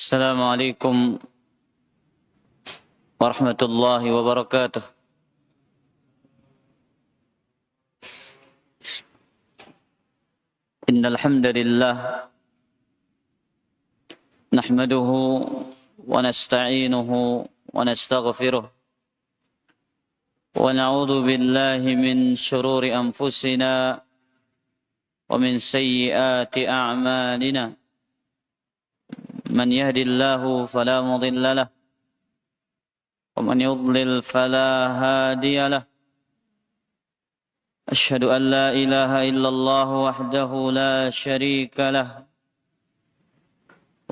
السلام عليكم ورحمة الله وبركاته. إن الحمد لله نحمده ونستعينه ونستغفره ونعوذ بالله من شرور أنفسنا ومن سيئات أعمالنا. من يهد الله فلا مضل له ومن يضلل فلا هادي له. أشهد أن لا إله إلا الله وحده لا شريك له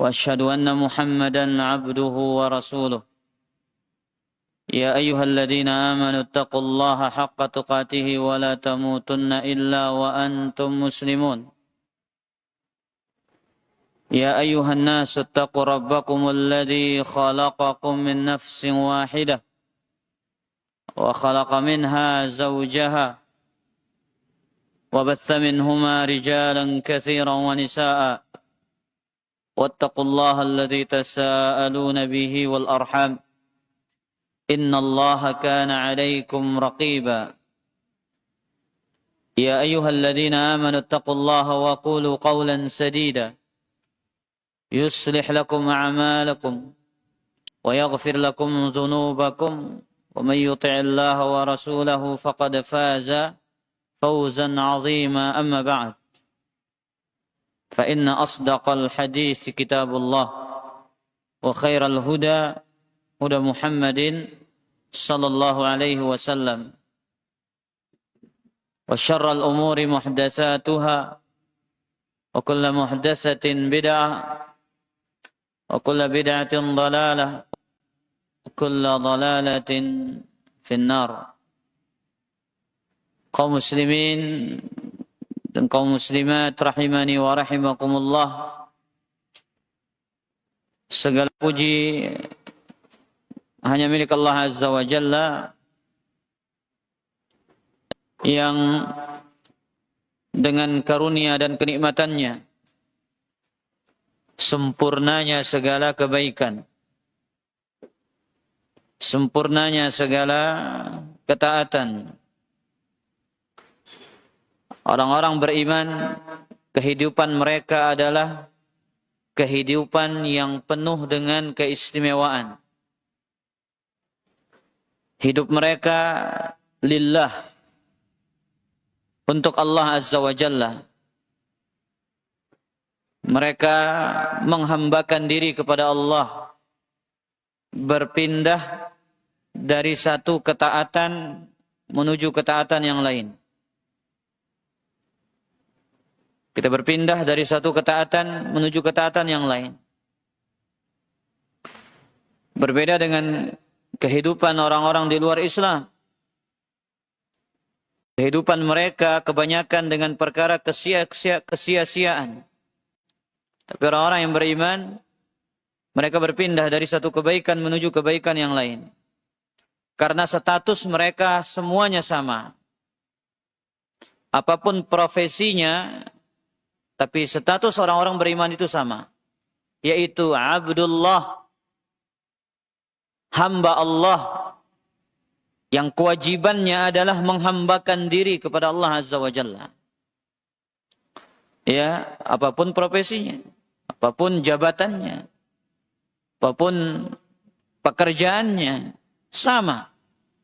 وأشهد أن محمدا عبده ورسوله. يا أيها الذين آمنوا اتقوا الله حق تقاته ولا تموتن إلا وأنتم مسلمون. يا أيها الناس اتقوا ربكم الذي خلقكم من نفس واحدة وخلق منها زوجها وبث منهما رجالا كثيرا ونساء واتقوا الله الذي تساءلون به والأرحام إن الله كان عليكم رقيبا. يا أيها الذين آمنوا اتقوا الله وقولوا قولا سديدا يصلح لكم أعمالكم ويغفر لكم ذنوبكم ومن يطع الله ورسوله فقد فاز فوزا عظيما. أما بعد فإن أصدق الحديث كتاب الله وخير الهدى هدى محمد صلى الله عليه وسلم وشر الأمور محدثاتها وكل محدثة بدعة وكل بدعة ضلالة وكل ضلالة في النار. Kaum muslimin dan kaum muslimat rahimani wa rahimakumullah, segala puji hanya milik Allah Azza wa Jalla yang dengan karunia dan kenikmatannya sempurnanya segala kebaikan, sempurnanya segala ketaatan. Orang-orang beriman, kehidupan mereka adalah kehidupan yang penuh dengan keistimewaan. Hidup mereka lillah, untuk Allah Azza wa Jalla. Mereka menghambakan diri kepada Allah, berpindah dari satu ketaatan menuju ketaatan yang lain. Kita berpindah dari satu ketaatan menuju ketaatan yang lain. Berbeda dengan kehidupan orang-orang di luar Islam. Kehidupan mereka kebanyakan dengan perkara kesia-siaan. Tapi orang-orang yang beriman, mereka berpindah dari satu kebaikan menuju kebaikan yang lain. Karena status mereka semuanya sama. Apapun profesinya, tapi status orang-orang beriman itu sama. Yaitu Abdullah, hamba Allah, yang kewajibannya adalah menghambakan diri kepada Allah Azza wa Jalla. Ya, apapun profesinya, apapun jabatannya, apapun pekerjaannya, sama.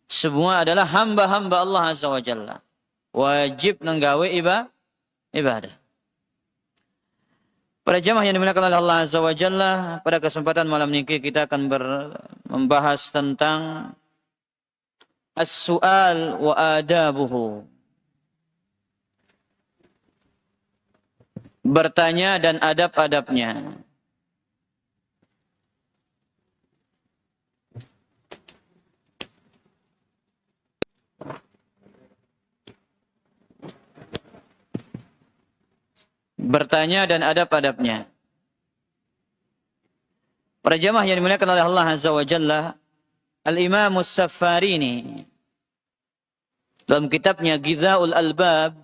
Semua adalah hamba-hamba Allah Azza wa Jalla. Wajib nenggawe ibadah. Para jamaah yang dimuliakan oleh Allah Azza wa Jalla, pada kesempatan malam ini kita akan membahas tentang as-su'al wa adabuhu. Bertanya dan adab-adabnya. Bertanya dan adab-adabnya. Para jamaah yang dimuliakan oleh Allah Azza wa Jalla, Al-Imam As-Safarini dalam kitabnya Ghizaul Albab,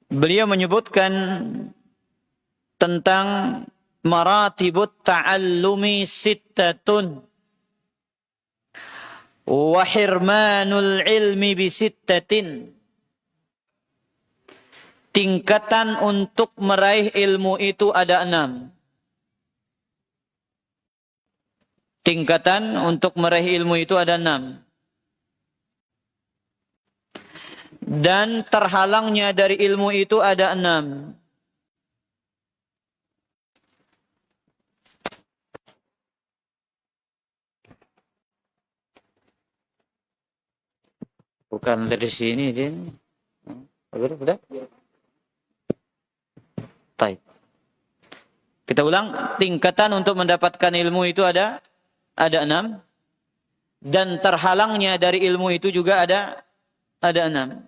beliau menyebutkan tentang maratibut ta'allumi sittatun wa hirmanul ilmi bisittatin. Tingkatan untuk meraih ilmu itu ada 6. Tingkatan untuk meraih ilmu itu ada 6. Dan terhalangnya dari ilmu itu ada 6. Bukan dari sini, Din. Udah? Baik. Kita ulang, tingkatan untuk mendapatkan ilmu itu ada 6. Dan terhalangnya dari ilmu itu juga ada 6.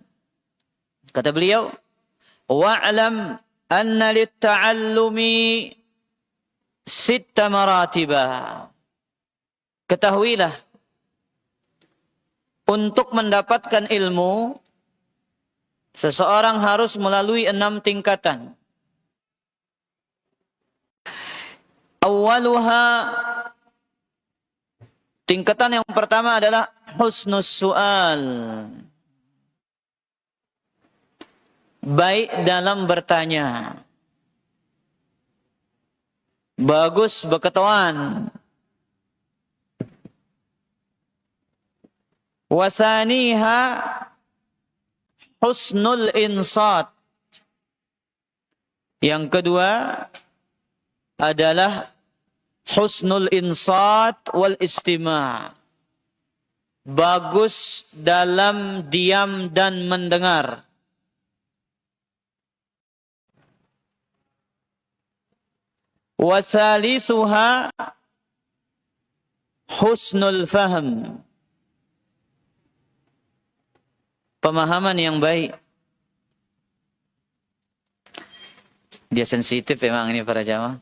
Kata beliau, wa'lam anna lit-ta'allumi sitta maratibah. Ketahuilah, untuk mendapatkan ilmu, seseorang harus melalui 6 tingkatan. Awaluha, tingkatan yang pertama adalah husnus su'al. Baik dalam bertanya. Bagus berketahuan. Wasaniha husnul insat. Yang kedua adalah husnul insat wal istima'. Bagus dalam diam dan mendengar. Wasalisuha husnul fahm. Pemahaman yang baik. Dia sensitif memang ini para jamaah.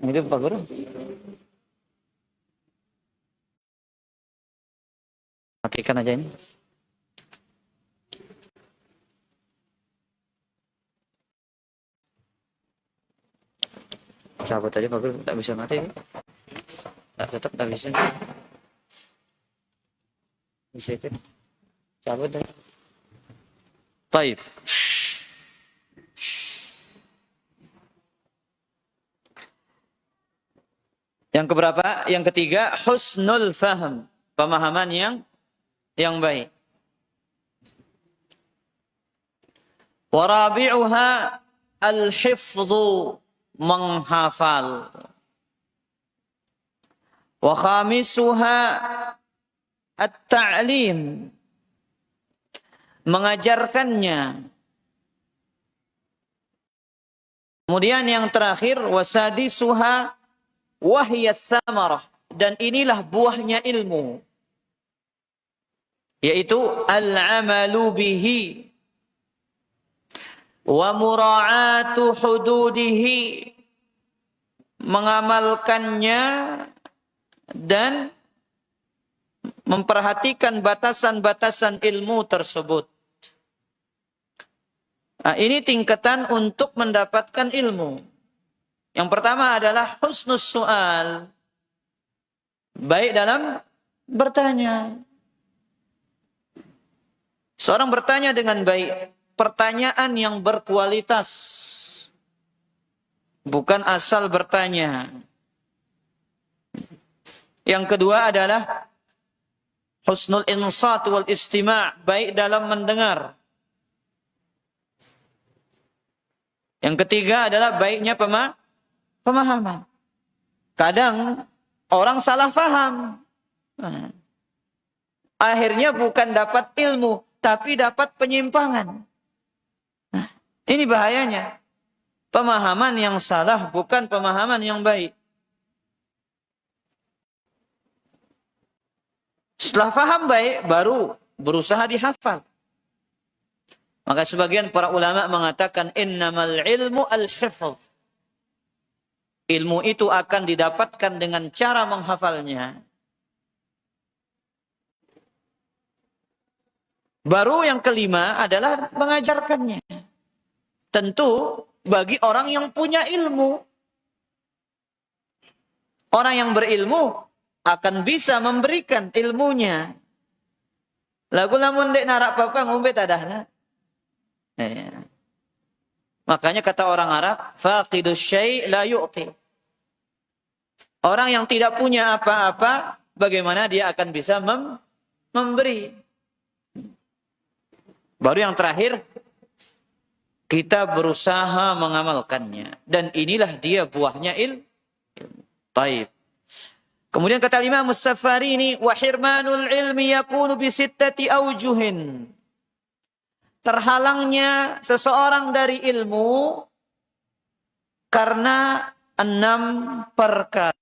Itu Pak Guru. Matikan aja ini. Cabut aja Pak Guru, tak bisa mati ini. Tetap tak bisa. Bisa itu. Cabut aja. Baik. Yang keberapa? Yang ketiga, husnul fahm. Pemahaman yang baik. Warabi'uha al-hifzu, menghafal. Wa khamisuha at-ta'lim, mengajarkannya. Kemudian yang terakhir, wasadisuha wahyas samarah, dan inilah buahnya ilmu, yaitu al-amalu bihi wa mura'atu hududihi, mengamalkannya dan memperhatikan batasan-batasan ilmu tersebut. Nah, ini tingkatan untuk mendapatkan ilmu. Yang pertama adalah husnus su'al. Baik dalam bertanya. Seorang bertanya dengan baik. Pertanyaan yang berkualitas. Bukan asal bertanya. Yang kedua adalah husnul insat wal istima', baik dalam mendengar. Yang ketiga adalah baiknya pemahaman. Kadang orang salah paham. Akhirnya bukan dapat ilmu, tapi dapat penyimpangan. Ini bahayanya. Pemahaman yang salah bukan pemahaman yang baik. Setelah paham baik, baru berusaha dihafal. Maka sebagian para ulama mengatakan innamal ilmu al-hifz. Ilmu itu akan didapatkan dengan cara menghafalnya. Baru yang kelima adalah mengajarkannya. tentu bagi orang yang punya ilmu. Orang yang berilmu akan bisa memberikan ilmunya. Lagu lamun dek narak papa ngombe tadah. Makanya kata orang Arab, faqidus syai' la yu'ti. Orang yang tidak punya apa-apa, bagaimana dia akan bisa memberi? Baru yang terakhir, kita berusaha mengamalkannya. Dan inilah dia buahnya ilmu. Taib. Kemudian kata Imam As-Safarini, wa hirmanul ilmi yakunu bi sittati aujuhin. Terhalangnya seseorang dari ilmu karena 6 perkara.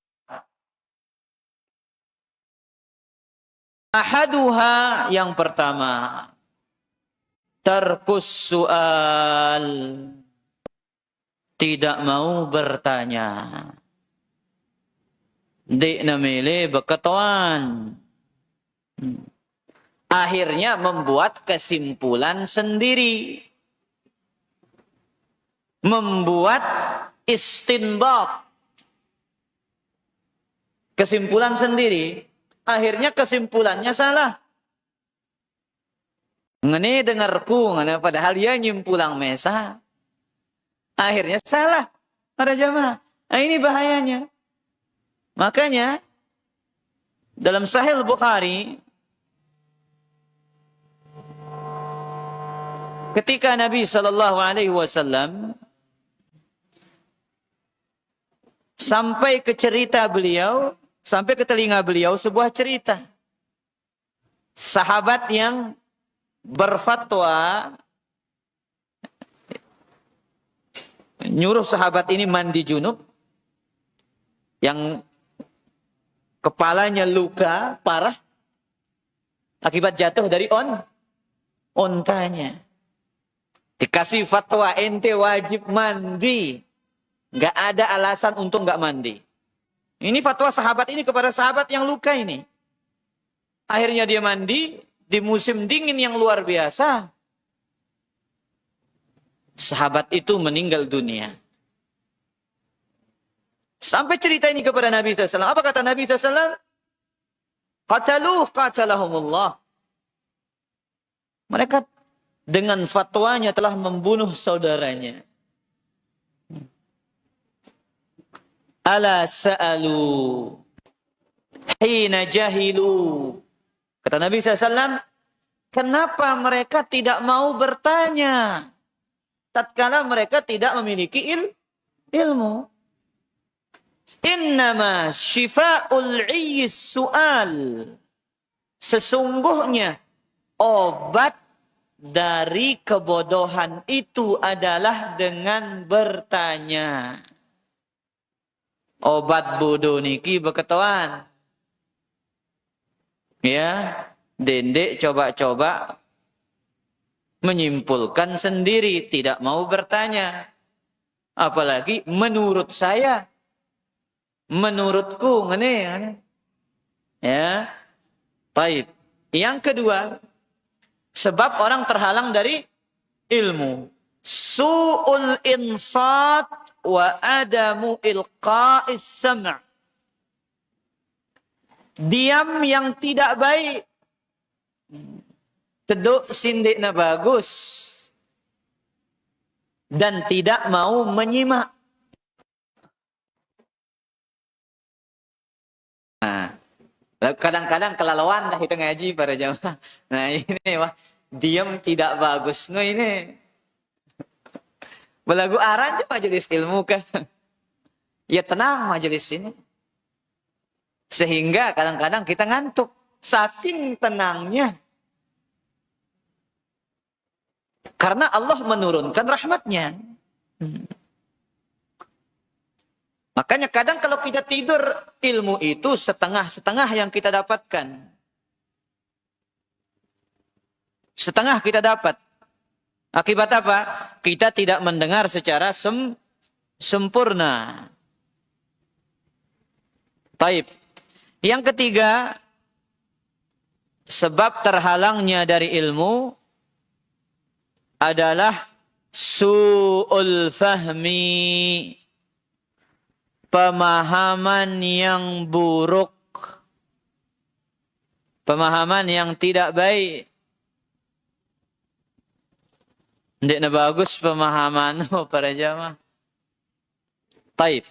Ahaduha, yang pertama, tarkus su'al, tidak mau bertanya. Dek namile beketoan. Akhirnya membuat kesimpulan sendiri. Membuat istinbat. Kesimpulan sendiri. Akhirnya kesimpulannya salah. Ngene dengarku, ngene padahal dia nyimpulang mesa. Akhirnya salah. Para jamaah. Nah, ini bahayanya. Makanya dalam Sahih Bukhari ketika Nabi sallallahu alaihi wasallam sampai ke cerita beliau, sampai ke telinga beliau sebuah cerita. Sahabat yang berfatwa nyuruh sahabat ini mandi junub, yang kepalanya luka parah akibat jatuh dari ontanya. Dikasih fatwa, ente wajib mandi. Gak ada alasan untuk gak mandi. Ini fatwa sahabat ini kepada sahabat yang luka ini. Akhirnya dia mandi di musim dingin yang luar biasa. Sahabat itu meninggal dunia. Sampai cerita ini kepada Nabi SAW. Apa kata Nabi SAW? Qatalahumullah. Mereka dengan fatwanya telah membunuh saudaranya. Ala sa'alu hina jahilu. Kata Nabi SAW, kenapa mereka tidak mau bertanya tatkala mereka tidak memiliki ilmu? Innama syifa'ul 'iyyis su'al. Sesungguhnya obat dari kebodohan itu adalah dengan bertanya. Obat bodoh niki beketoan. Ya, dendek coba-coba menyimpulkan sendiri, tidak mau bertanya. Apalagi menurut saya. Menurutku ngene. Ya. Baik. Yang kedua, sebab orang terhalang dari ilmu. Su'ul insat wa adamu ilqa'is sam'. Diam yang tidak baik. Teduk sindikna bagus. Dan tidak mau menyimak. Nah, kadang-kadang kelalauan dah kita ngaji para jamaah. Nah ini wah, diam tidak bagus. Nah ini. Belagu aran aja majelis ilmu kah? Ya tenang majelis ini. Sehingga kadang-kadang kita ngantuk. Saking tenangnya. Karena Allah menurunkan rahmatnya. Makanya kadang kalau kita tidur, ilmu itu setengah-setengah yang kita dapatkan. Setengah kita dapat. Akibat apa? Kita tidak mendengar secara sempurna. Taib. Yang ketiga, sebab terhalangnya dari ilmu adalah su'ul fahmi, pemahaman yang buruk, pemahaman yang tidak baik. Ndek na bagus pemahaman para jamaah. Taib.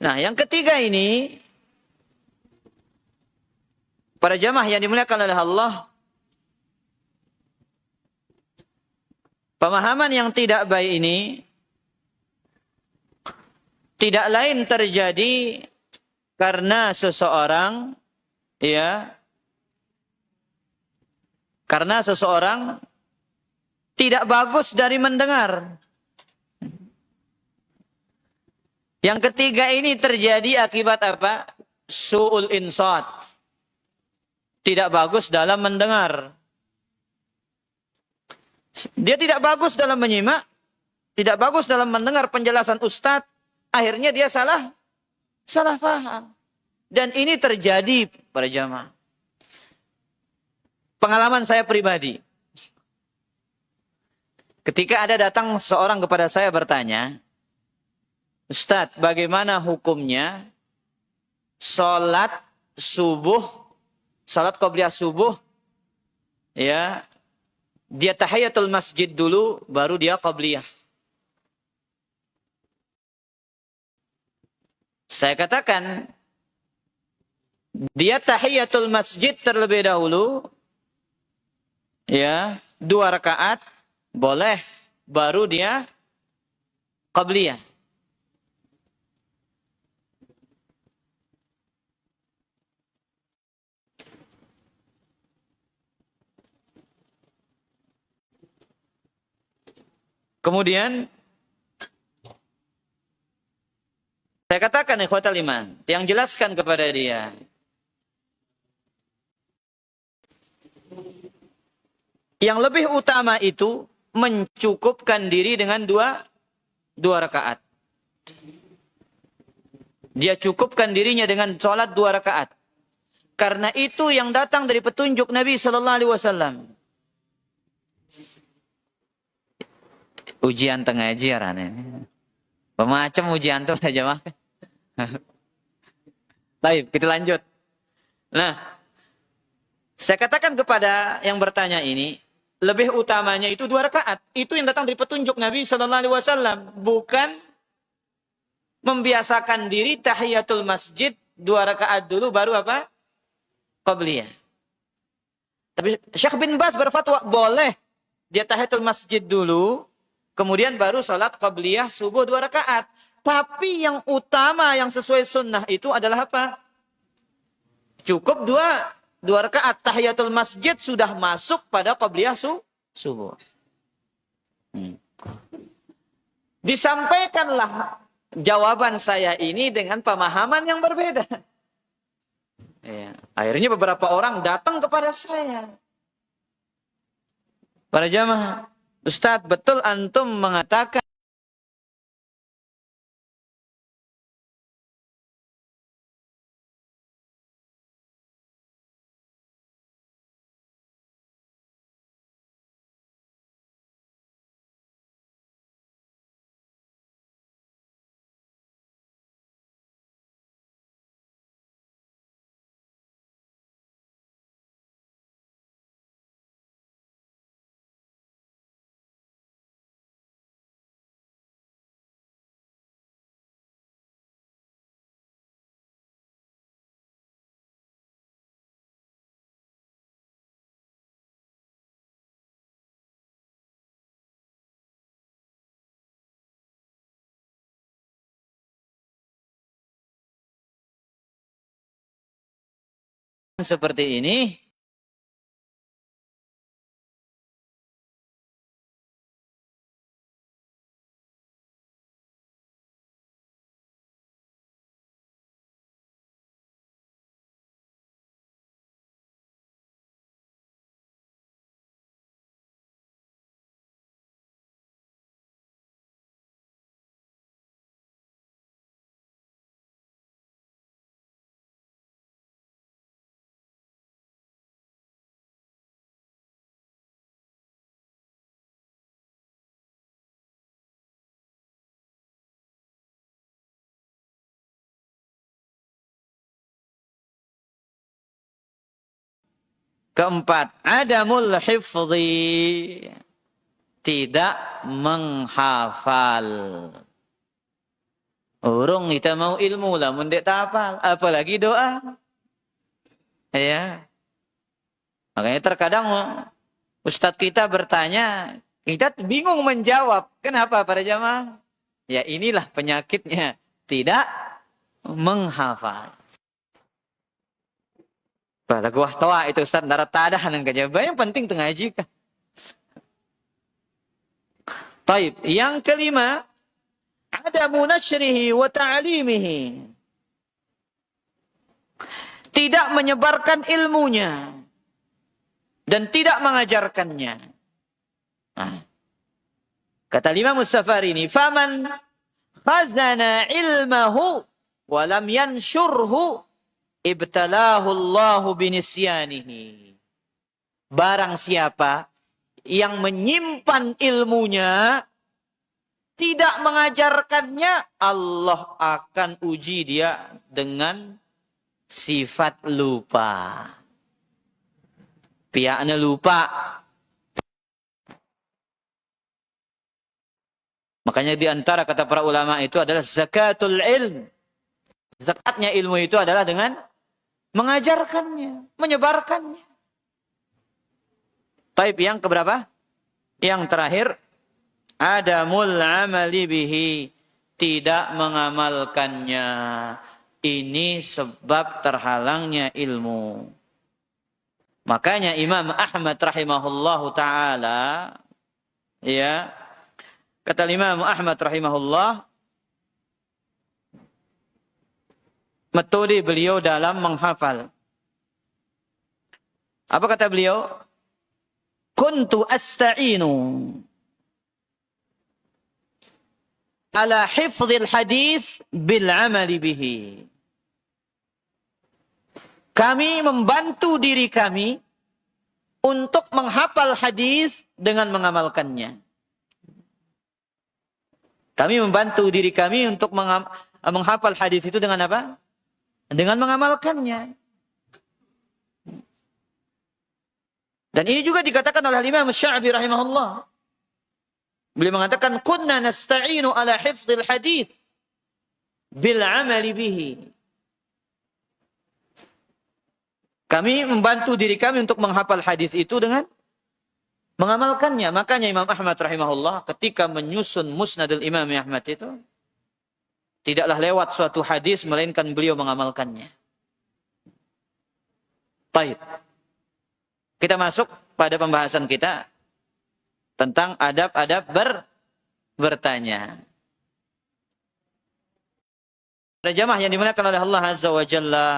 Nah, yang ketiga ini, para jamaah yang dimuliakan oleh Allah, pemahaman yang tidak baik ini tidak lain terjadi karena seseorang, ya, karena seseorang tidak bagus dari mendengar. Yang ketiga ini terjadi akibat apa? Su'ul insat. Tidak bagus dalam mendengar. Dia tidak bagus dalam menyimak, tidak bagus dalam mendengar penjelasan ustadz. Akhirnya dia salah paham. Dan ini terjadi pada jamaah. Pengalaman saya pribadi. Ketika ada datang seorang kepada saya bertanya, Ustadz, bagaimana hukumnya sholat subuh, sholat qobliyah subuh, ya, dia tahiyatul masjid dulu, baru dia qobliyah. Saya katakan, dia tahiyatul masjid terlebih dahulu, ya, 2 rakaat, boleh, baru dia qabliyah. Kemudian saya katakan ikhwatal iman, yang jelaskan kepada dia, yang lebih utama itu mencukupkan diri dengan dua rakaat. Dia cukupkan dirinya dengan sholat 2 rakaat. Karena itu yang datang dari petunjuk Nabi Sallallahu Alaihi Wasallam. Ujian tengah ajaran ini. Pemacam ujian tuh aja mah. Baik, kita lanjut. Nah, saya katakan kepada yang bertanya ini, lebih utamanya itu 2 rakaat. Itu yang datang dari petunjuk Nabi Sallallahu Alaihi Wasallam, bukan membiasakan diri tahiyatul masjid 2 rakaat dulu baru apa? Qabliyah. Tapi Syekh bin Baz berfatwa boleh dia tahiyatul masjid dulu, kemudian baru salat qabliyah subuh 2 rakaat. Tapi yang utama yang sesuai sunnah itu adalah apa? Cukup 2 rakaat tahiyatul masjid sudah masuk pada qabliyah subuh. Disampaikanlah jawaban saya ini dengan pemahaman yang berbeda. Ya. Akhirnya beberapa orang datang kepada saya. Para jamaah, Ustadz, betul antum mengatakan seperti ini, Keempat, adamul hifzi. Tidak menghafal. Urung kita mau ilmu lah, mendek hafal. Apalagi doa. Ya. Makanya terkadang ustadz kita bertanya, kita bingung menjawab. Kenapa para jamaah? Ya inilah penyakitnya. Tidak menghafal. Pada gua tawa itu ustadz darat tadah nang kejaba yang penting tengah ngaji kah. Taib, yang kelima, ada munashrihi wa ta'limihi. Tidak menyebarkan ilmunya dan tidak mengajarkannya. Nah, kata Imam As-Safarini, "Faman khazana ilmahu wa lam yanshurhu ibtalahu Allahu binisyanihi." Barang siapa yang menyimpan ilmunya, tidak mengajarkannya, Allah akan uji dia dengan sifat lupa. Pihaknya lupa. Makanya di antara kata para ulama itu adalah zakatul ilm. Zakatnya ilmu itu adalah dengan mengajarkannya, menyebarkannya. Taib, yang keberapa? Yang terakhir, adamul amali bihi. Tidak mengamalkannya. Ini sebab terhalangnya ilmu. Makanya Imam Ahmad rahimahullahu ta'ala, ya, kata Imam Ahmad rahimahullah, metode beliau dalam menghafal. Apa kata beliau? Kuntu asta'inu ala hifzil hadis bil amali bihi. Kami membantu diri kami untuk menghafal hadis dengan mengamalkannya. Kami membantu diri kami untuk menghafal hadis itu dengan apa? Dengan mengamalkannya. Dan ini juga dikatakan oleh Imam Sya'bi rahimahullah. Beliau mengatakan, kunna nasta'inu ala hifdzil hadis bil amali bihi. Kami membantu diri kami untuk menghafal hadis itu dengan mengamalkannya. Makanya Imam Ahmad rahimahullah ketika menyusun Musnadul Imam Ahmad itu, tidaklah lewat suatu hadis melainkan beliau mengamalkannya. Baik. Kita masuk pada pembahasan kita tentang adab-adab bertanya. Para jamaah yang dimuliakan oleh Allah Azza wa Jalla.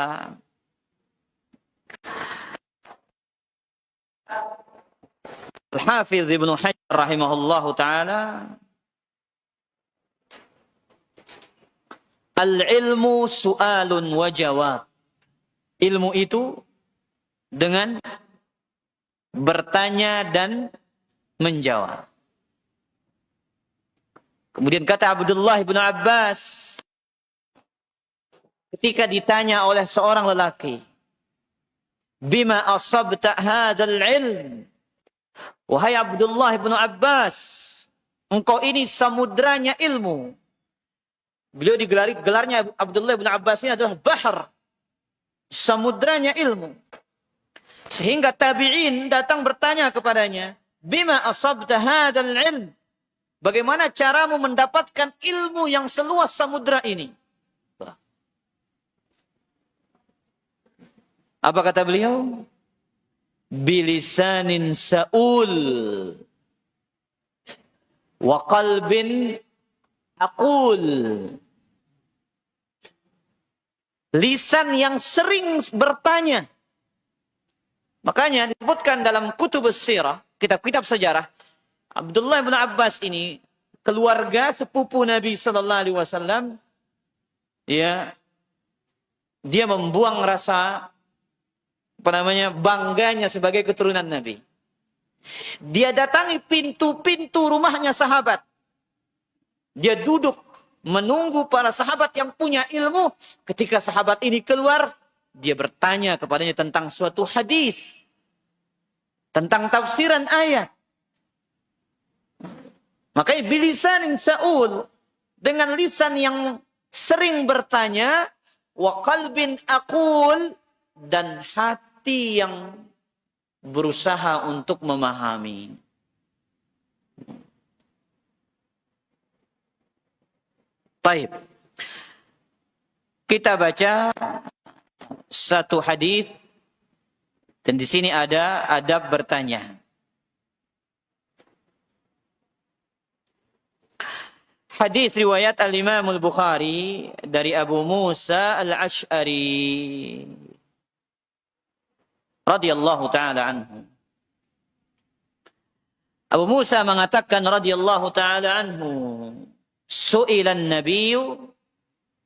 Al-Hafidh Ibnu Hajar rahimahullahu ta'ala, al-ilmu su'alun wa jawab. Ilmu itu dengan bertanya dan menjawab. Kemudian kata Abdullah bin Abbas ketika ditanya oleh seorang lelaki, bima asabta hadzal ilm? Wahai Abdullah bin Abbas, engkau ini samudranya ilmu. Beliau gelarnya Abdullah bin Abbas ini adalah bahar, samudranya ilmu. Sehingga tabi'in datang bertanya kepadanya, bima asabta hadzal ilm? Bagaimana caramu mendapatkan ilmu yang seluas samudra ini? Apa kata beliau? Bilisanin sa'ul wa qalbin aqul. Lisan yang sering bertanya. Makanya disebutkan dalam kutubus sirah, kitab-kitab sejarah, Abdullah bin Abbas ini keluarga sepupu Nabi sallallahu alaihi wasallam, ya, dia membuang rasa bangganya sebagai keturunan Nabi. Dia datangi pintu-pintu rumahnya sahabat. Dia duduk menunggu para sahabat yang punya ilmu. Ketika sahabat ini keluar, dia bertanya kepadanya tentang suatu hadis. tentang tafsiran ayat. Makanya bilisanin sa'ul, dengan lisan yang sering bertanya, wa qalbin aqul, dan hati yang berusaha untuk memahami. Baik. Kita baca satu hadis dan di sini ada adab bertanya. Hadis riwayat Al-Imam Al-Bukhari dari Abu Musa Al-Ash'ari radhiyallahu taala anhu. Abu Musa mengatakan radhiyallahu taala anhu, su'ilan nabiyyu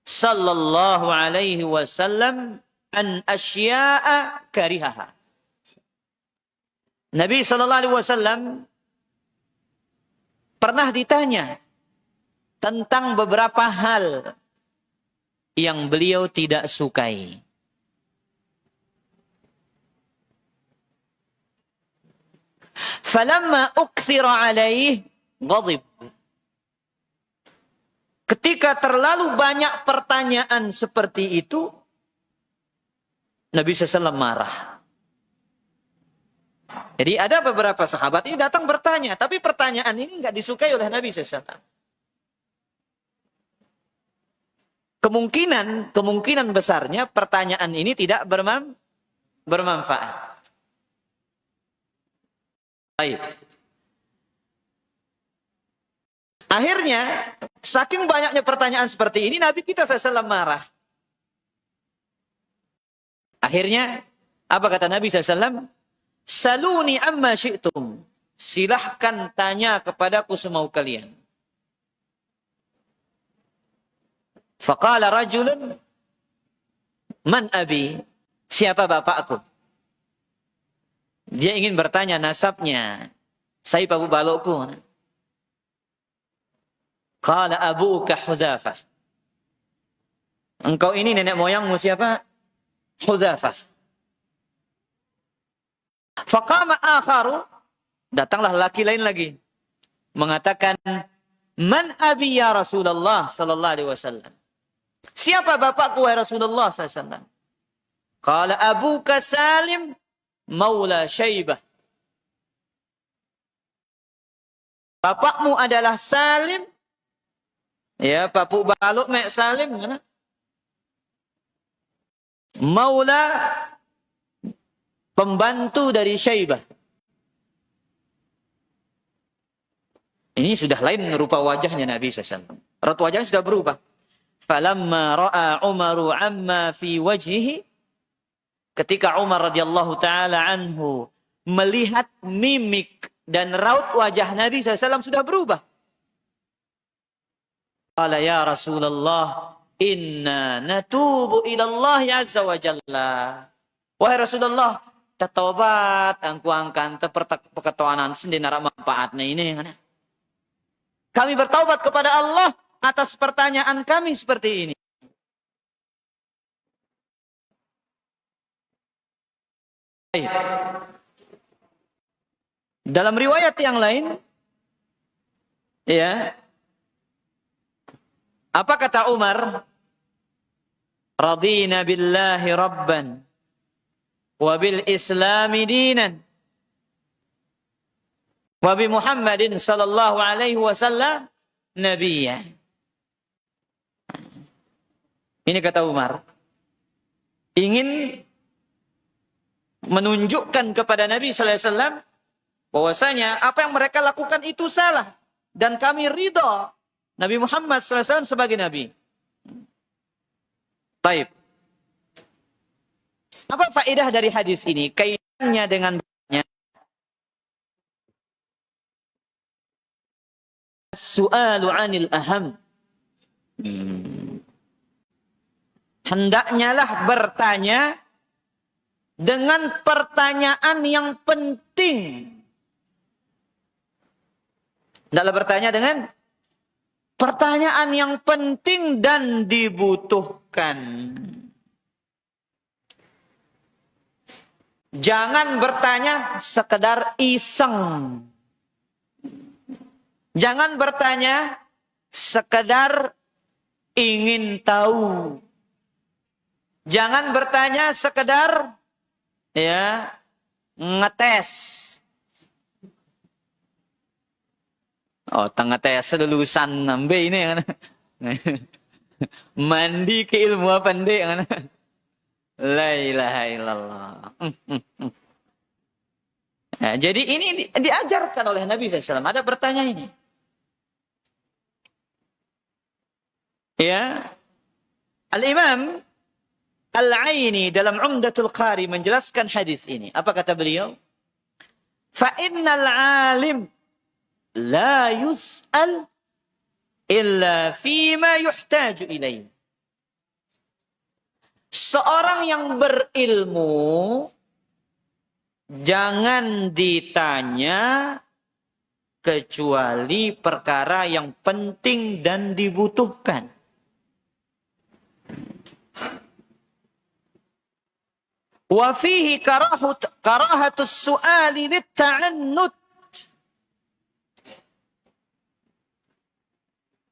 sallallahu alaihi wasallam an asya'a karihaha. Nabi sallallahu alaihi wasallam pernah ditanya tentang beberapa hal yang beliau tidak sukai. Falamma ukthira alaihi ghadib. Ketika terlalu banyak pertanyaan seperti itu, Nabi SAW marah. Jadi ada beberapa sahabat ini datang bertanya, tapi pertanyaan ini nggak disukai oleh Nabi SAW. Kemungkinan besarnya pertanyaan ini tidak bermanfaat. Baik. Akhirnya, saking banyaknya pertanyaan seperti ini, Nabi kita SAW marah. Akhirnya, apa kata Nabi SAW? Saluni amma syi'tum. Silahkan tanya kepadaku semau kalian. Faqala rajulun, man abi? Siapa bapakku? Dia ingin bertanya nasabnya. Saya Abu balokku. Qala abuka Hudzafah. Engkau ini nenek moyangmu siapa? Hudzafah. Faqama akharu. Datanglah laki lain lagi. Mengatakan, man abi ya Rasulullah sallallahu alaihi wasallam. Siapa bapakku wahai Rasulullah sallallahu alaihi wasallam? Qala abuka Salim maula Syaibah. Bapakmu adalah Salim. Ya, Papu Baluk Mek Salim. Mana? Maula, pembantu dari Syaibah. Ini sudah lain rupa wajahnya Nabi SAW. Raut wajahnya sudah berubah. Falamma ra'a Umaru amma fi wajhihi. Ketika Umar radhiyallahu ta'ala anhu melihat mimik dan raut wajah Nabi SAW sudah berubah. Qala ya Rasulullah, inna natubu ilallahi azza wa jalla. Wahai Rasulullah, tatobat angkuangkan perketuanan sendiri narak manfaatnya ini. Kami bertaubat kepada Allah atas pertanyaan kami seperti ini. Dalam riwayat yang lain, ya, apa kata Umar? Radina billahi rabban wa bil islami dinan wa bi Muhammadin sallallahu alaihi wasallam nabiyya. Ini kata Umar. Ingin menunjukkan kepada Nabi sallallahu alaihi wasallam bahwasanya apa yang mereka lakukan itu salah dan kami ridha Nabi Muhammad sallallahu alaihi wasallam sebagai nabi. Baik. Apa faedah dari hadis ini? Kaitannya dengan su'alu 'anil aham. Hendaknya lah bertanya dengan pertanyaan yang penting. Hendaklah bertanya dengan pertanyaan yang penting dan dibutuhkan. Jangan bertanya sekedar iseng. Jangan bertanya sekedar ingin tahu. Jangan bertanya sekedar ya ngetes. Oh, ngetes lulusan nambe ini kan. Mandi ke ilmu apa ndek kan. La ilaha illallah. Nah, jadi ini diajarkan oleh Nabi SAW. Ada bertanya ini. Ya. Al-Imam Al-Aini dalam Umdatul Qari menjelaskan hadis ini. Apa kata beliau? Fa'innal alim la yus'al illa fima yuhtaju ilaih. Seorang yang berilmu jangan ditanya kecuali perkara yang penting dan dibutuhkan. Wa fihi karahatus su'ali litta'annut.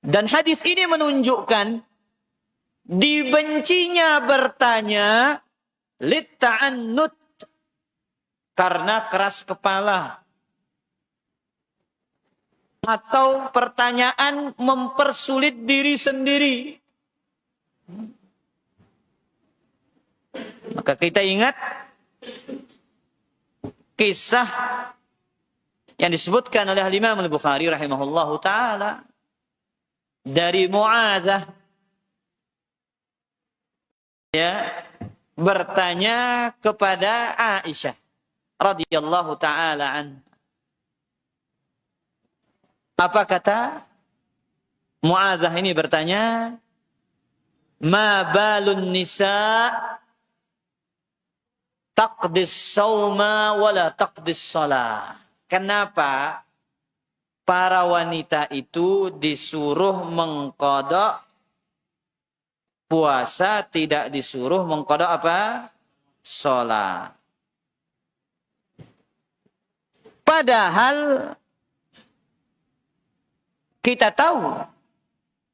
Dan hadis ini menunjukkan dibencinya bertanya litta'annut karena keras kepala atau pertanyaan mempersulit diri sendiri. Maka kita ingat kisah yang disebutkan oleh Imam Al-Bukhari rahimahullahu taala dari Mu'adzah, ya, bertanya kepada Aisyah radhiyallahu taala anha. Apa kata Mu'adzah ini bertanya? Ma balun nisa taqdis sauma wala taqdis salah. Kenapa para wanita itu disuruh mengqadha puasa, tidak disuruh mengqadha apa? Salat. Padahal kita tahu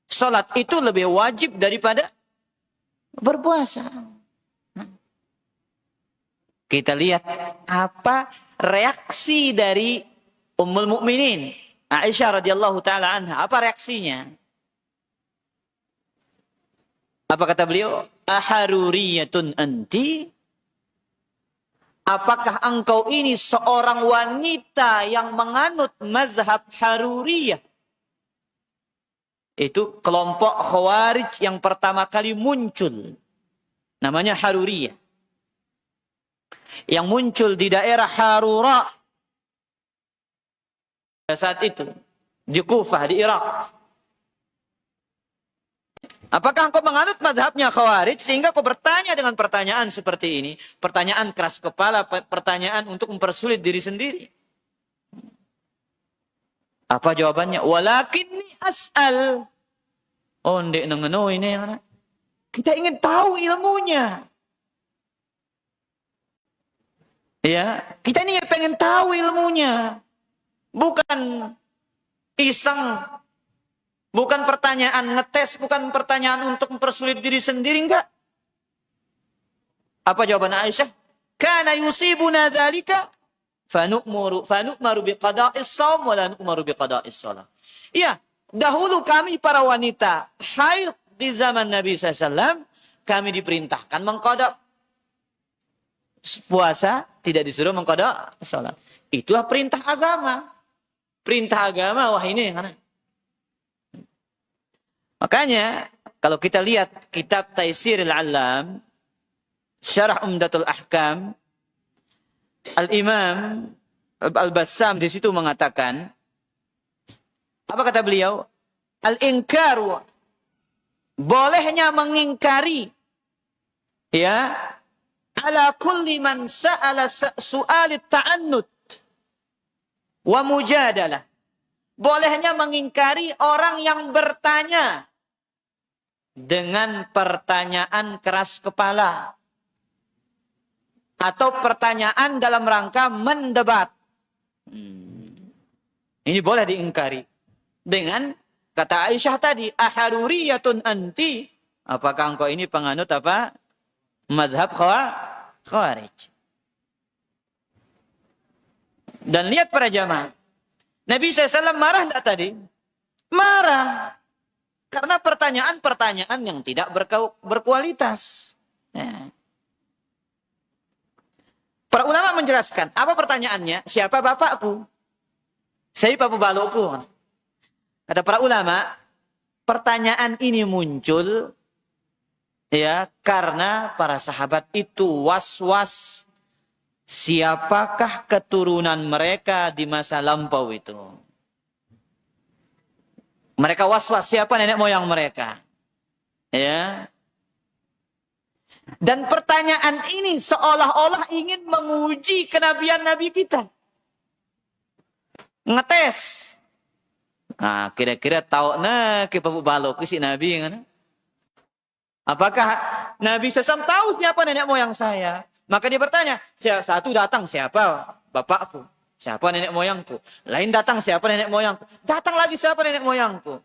salat itu lebih wajib daripada berpuasa. Kita lihat apa reaksi dari Ummul Mukminin Aisyah radhiyallahu taala anha. Apa reaksinya? Apa kata beliau? Aharuriyatun anti? Apakah engkau ini seorang wanita yang menganut mazhab Haruriyah? Itu kelompok Khawarij yang pertama kali muncul. Namanya Haruriyah. Yang muncul di daerah Harura saat itu. Di Kufah, di Irak. Apakah engkau menganut mazhabnya Khawarij sehingga kau bertanya dengan pertanyaan seperti ini? Pertanyaan keras kepala, pertanyaan untuk mempersulit diri sendiri. Apa jawabannya? Walakinni as'al. Oh, ndek nengeno ini. Kita ingin tahu ilmunya. Ya, kita ini pengen tahu ilmunya. Bukan iseng. Bukan pertanyaan ngetes, bukan pertanyaan untuk mempersulit diri sendiri, enggak. Apa jawaban Aisyah? Kana yusibuna dzalika fanu'maru biqada'is shaum wa la nu'maru biqada'is shalah. Iya, dahulu kami para wanita haid di zaman Nabi SAW, kami diperintahkan mengqada puasa, tidak disuruh mengqada salat. Itulah perintah agama. Perintah agama, wah ini kan. Makanya kalau kita lihat kitab Taisirul Alam, Syarah Umdatul Ahkam, Al-Imam Al-Bassam di situ mengatakan, apa kata beliau? Al-inkaru, bolehnya mengingkari, ya, ala kulli man sa'ala su'alit ta'annut wa mujadalah. Bolehnya mengingkari orang yang bertanya dengan pertanyaan keras kepala atau pertanyaan dalam rangka mendebat. Ini boleh diingkari. Dengan kata Aisyah tadi, aharuriyatun anti. Apakah engkau ini penganut apa? Mazhab Khawarij. Dan lihat para jamaah. Nabi SAW marah enggak tadi? Marah. Karena pertanyaan-pertanyaan yang tidak berkualitas. Ya. Para ulama menjelaskan, apa pertanyaannya? Siapa bapakku? Siapa pembalokku? Kata para ulama, pertanyaan ini muncul ya karena para sahabat itu was-was siapakah keturunan mereka di masa lampau itu. Mereka was-was siapa nenek moyang mereka. Ya. Dan pertanyaan ini seolah-olah ingin menguji kenabian Nabi kita. Ngetes. Nah, kira-kira tahu nah ke balok si Nabi kan? Apakah Nabi SAW tahu siapa nenek moyang saya? Maka dia bertanya, satu datang siapa bapakku? Siapa nenek moyangku? Lain datang siapa nenek moyangku? Datang lagi siapa nenek moyangku?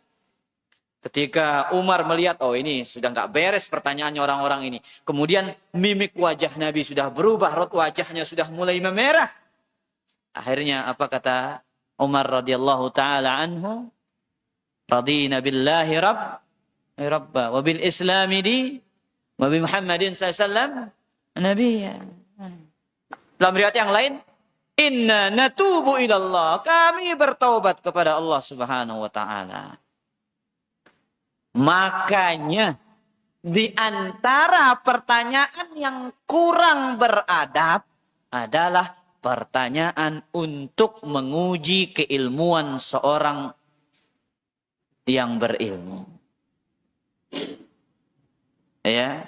Ketika Umar melihat, oh ini sudah nggak beres pertanyaannya orang-orang ini. Kemudian mimik wajah Nabi sudah berubah, raut wajahnya sudah mulai memerah. Akhirnya apa kata Umar radhiyallahu taala anhu, radina billahi rabba wa bil islami di wa bi Muhammadin sallallahu nabiyya. Dalam riwayat yang lain, inna natubu ilallah, kami bertaubat kepada Allah Subhanahu wa taala. Makanya di antara pertanyaan yang kurang beradab adalah pertanyaan untuk menguji keilmuan seorang yang berilmu. Ya.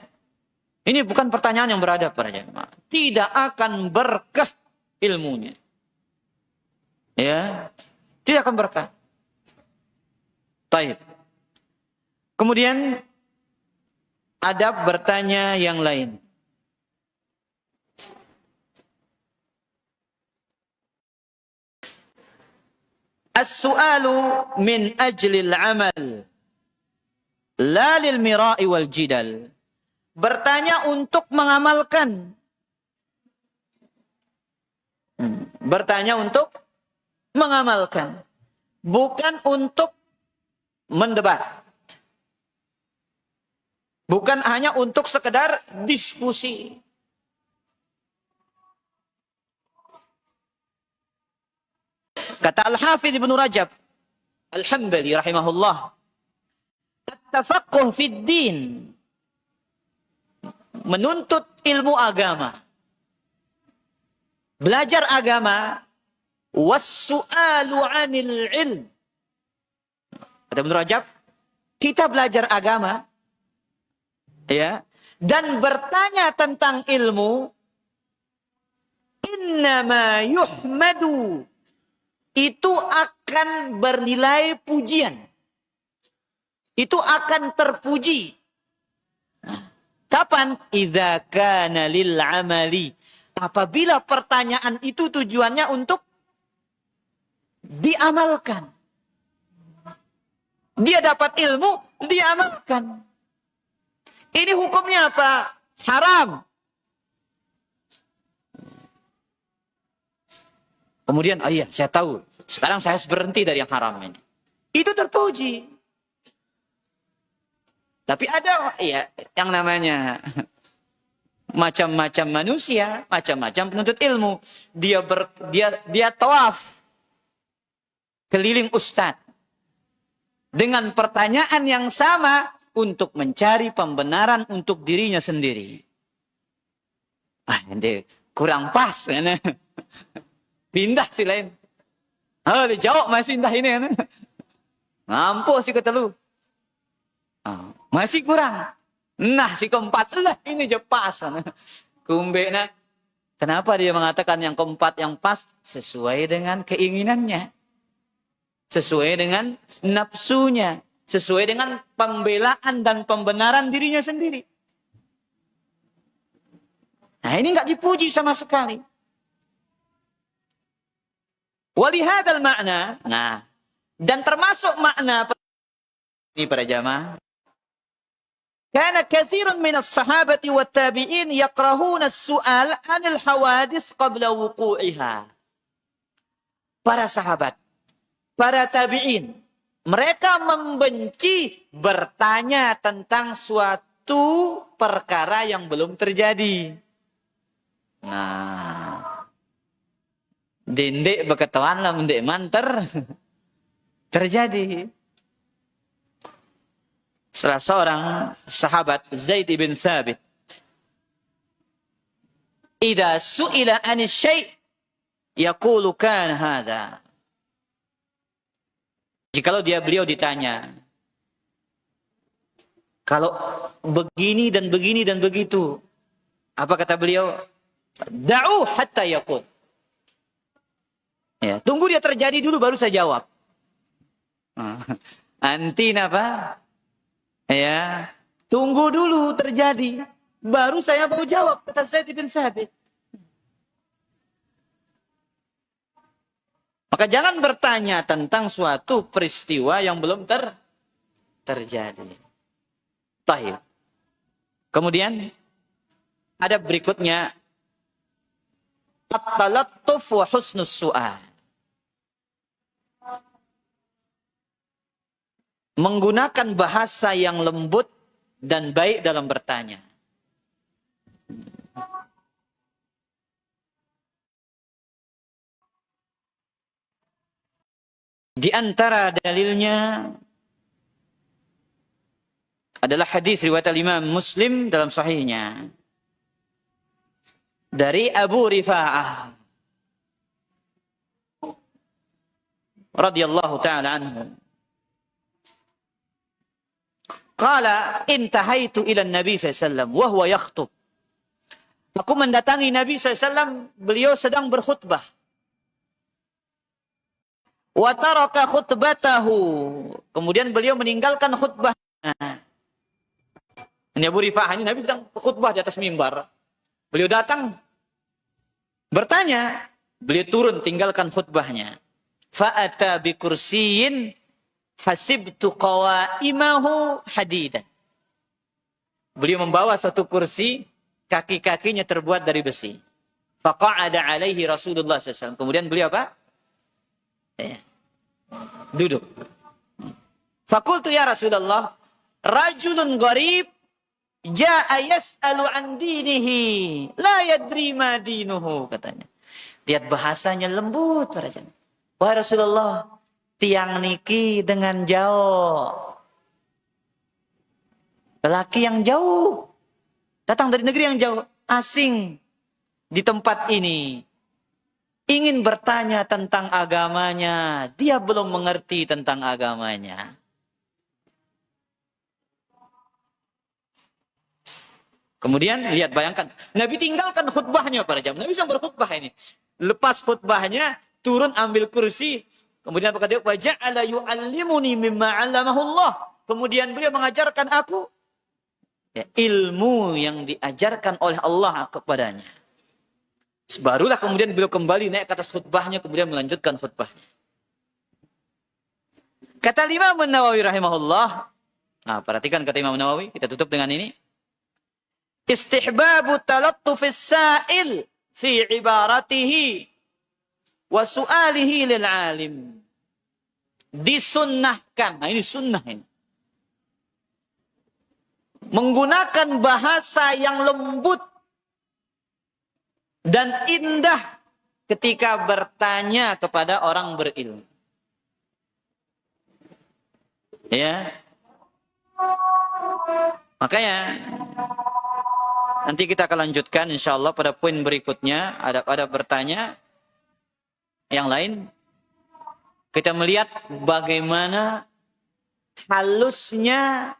Ini bukan pertanyaan yang beradab para jemaah. Tidak akan berkah ilmunya. Ya. Tidak akan berkah. Baik. Kemudian adab bertanya yang lain. As-su'alu min ajlil amal, la lil mira'i wal jidal. Bertanya untuk mengamalkan. Bertanya untuk mengamalkan. Bukan untuk mendebat. Bukan hanya untuk sekedar diskusi. Kata Al-Hafidh Ibnu Rajab Al-Hambali rahimahullah, at-tafaqquh fid din, menuntut ilmu agama, belajar agama, was-su'alu 'anil ilm. Kata Ibnu Rajab, kita belajar agama ya, dan bertanya tentang ilmu, innama yuhmadu, itu akan bernilai pujian. Itu akan terpuji. Kapan? Idza kana lil amali. Apabila pertanyaan itu tujuannya untuk diamalkan. Dia dapat ilmu, diamalkan. Ini hukumnya apa? Haram. Kemudian, oh iya, saya tahu. Sekarang saya harus berhenti dari yang haram ini. Itu terpuji. Tapi ada ya yang namanya macam-macam manusia, macam-macam penuntut ilmu. Dia tawaf keliling ustadz dengan pertanyaan yang sama untuk mencari pembenaran untuk dirinya sendiri. Ini kurang pas. Pindah si lain. Dijawab masih pindah ini. Ngampus si ketelu. Masih kurang. Nah si keempat lah ini je pas. Kumbe na. Kenapa dia mengatakan yang keempat yang pas? Sesuai dengan keinginannya. Sesuai dengan nafsunya. Sesuai dengan pembelaan dan pembenaran dirinya sendiri. Nah, ini enggak dipuji sama sekali. Walihadzal makna. Nah, dan termasuk makna ini para jamaah. Karena katsirun minas sahabati wat tabi'in yakrahuna as-su'al 'anil hawadits qabla wuqu'iha. Para sahabat, para tabi'in, mereka membenci bertanya tentang suatu perkara yang belum terjadi. Nah, dindek beketawan lah mendek manter terjadi. Salah seorang sahabat Zaid bin Thabit, "Idza su'ila 'an syai' yaqulu kan hadza." Jikalau beliau ditanya, kalau begini dan begini dan begitu, apa kata beliau? Da'u hatta yaqul. Ya, tunggu dia terjadi dulu baru saya jawab. Anti apa? Ya, tunggu dulu terjadi baru saya mau jawab, kata Zaid bin Thabit. Maka jangan bertanya tentang suatu peristiwa yang belum terjadi. Taib. Kemudian ada berikutnya at-talattuf wa husnus su'al. Menggunakan bahasa yang lembut dan baik dalam bertanya. Di antara dalilnya adalah hadis riwayat Imam Muslim dalam sahihnya dari Abu Rifa'ah radhiyallahu taala anhu. Qala intahaitu ila Nabi sallallahu alaihi wasallam wa huwa yakhutub. Aku mendatangi Nabi sallallahu alaihi wasallam, beliau sedang berkhutbah. Wa taraka khutbatahu. Kemudian beliau meninggalkan khutbahnya. Ini Abu Rifa'ah ini Nabi sedang khutbah di atas mimbar. Beliau datang bertanya, beliau turun tinggalkan khutbahnya. Fa'ata bi kursiyin hasibtu qawaimahu hadidan. Beliau membawa satu kursi, kaki-kakinya terbuat dari besi. Faqa'ada alaihi Rasulullah SAW. Kemudian beliau apa? Duduk. Fakultu ya Rasulullah, rajulun gharib ja'a yas'alu an dinihi la yadri ma dinuhu, katanya. Lihat bahasanya lembut para jemaah. Wahai Rasulullah, tiang niki dengan jauh. Lelaki yang jauh, datang dari negeri yang jauh, asing di tempat ini. Ingin bertanya tentang agamanya, dia belum mengerti tentang agamanya. Kemudian lihat, bayangkan, Nabi tinggalkan khutbahnya para jamaah. Nabi sedang berkhutbah ini. Lepas khutbahnya, turun ambil kursi. Kemudian apa kata dia? Waja'ala yu'allimuni mimma 'allamahu Allah. Kemudian beliau mengajarkan aku ya, ilmu yang diajarkan oleh Allah kepadanya. Barulah kemudian beliau kembali naik ke atas khutbahnya, kemudian melanjutkan khutbahnya. Kata Imam Nawawi rahimahullah. Nah, perhatikan kata Imam Nawawi, kita tutup dengan ini. Istihbabu talattufis sa'il fi ibaratihi wa su'alihi lil alim. Disunnahkan. Nah, ini sunnah ini. Menggunakan bahasa yang lembut dan indah ketika bertanya kepada orang berilmu. Ya. Makanya nanti kita akan lanjutkan insyaallah pada poin berikutnya, ada bertanya yang lain. Kita melihat bagaimana halusnya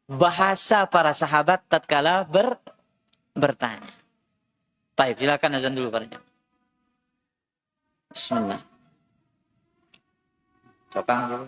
bahasa para sahabat tatkala bertanya. Baik, silakan azan dulu para jemaah. Bismillah. Cokang dulu.